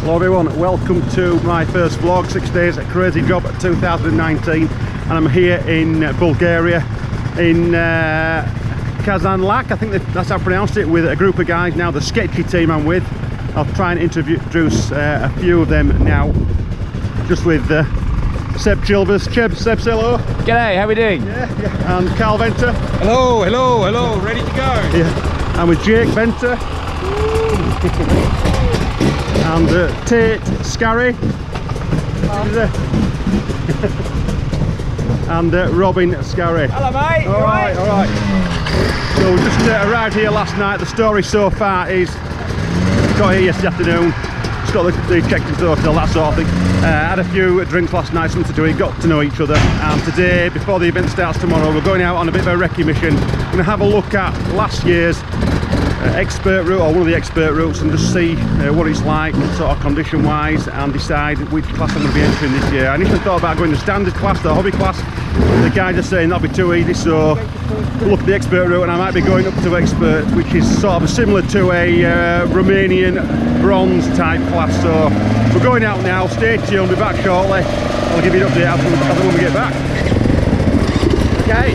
Hello everyone, welcome to my first vlog, 6 days at Crazy Job 2019, and I'm here in Bulgaria, in Kazanlak, I think that's how I pronounced it, with a group of guys. Now the sketchy team I'm with, I'll try and introduce a few of them now, just with Seb Chilvers. Seb, say hello. G'day, how we doing? Yeah. And Carl Venter. Hello, ready to go. Yeah. And with Jake Venter. And Tate Scarry. And Robin Scarry. Hello mate. Alright. So we just arrived here last night. The story so far is got here yesterday afternoon, just got the checked into the hotel, that sort of thing. Had a few drinks last night, something to do, got to know each other, and today, before the event starts tomorrow, we're going out on a bit of a recce mission. We're going to have a look at last year's expert route, or one of the expert routes, and just see what it's like sort of condition wise, and decide which class I'm going to be entering this year. I initially thought about going the standard class, the hobby class. The guys are saying that'll be too easy, so we'll look at the expert route, and I might be going up to expert, which is sort of similar to a Romanian bronze type class. So we're going out now, stay tuned, we'll be back shortly. I'll give you an update after when we get back. Okay.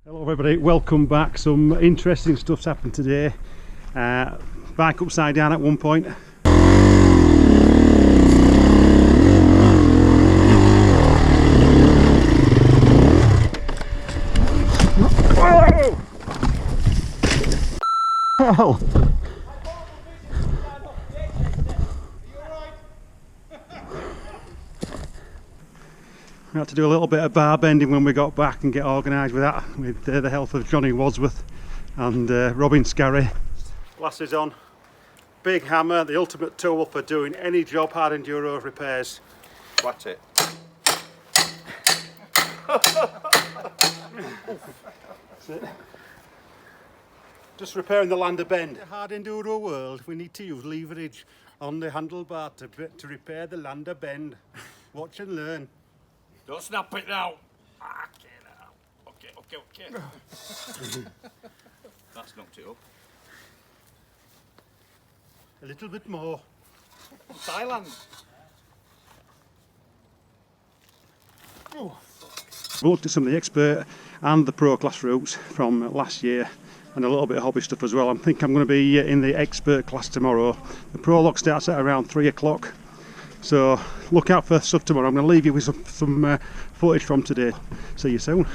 Hello everybody, welcome back. Some interesting stuff's happened today. Bike upside down at one point. Oh. We had to do a little bit of bar bending when we got back and get organised with that, with the help of Johnny Wadsworth and Robin Scarry. Glasses on, big hammer, the ultimate tool for doing any job, hard enduro repairs. Watch it. That's it. Just repairing the lander bend. In the hard enduro world, we need to use leverage on the handlebar to repair the lander bend. Watch and learn. Don't snap it now. Okay. That's knocked it up. A little bit more. Thailand. We looked at some of the expert and the pro class routes from last year, and a little bit of hobby stuff as well. I think I'm going to be in the expert class tomorrow. The prologue starts at around 3 o'clock. So look out for stuff tomorrow. I'm going to leave you with some footage from today. See you soon.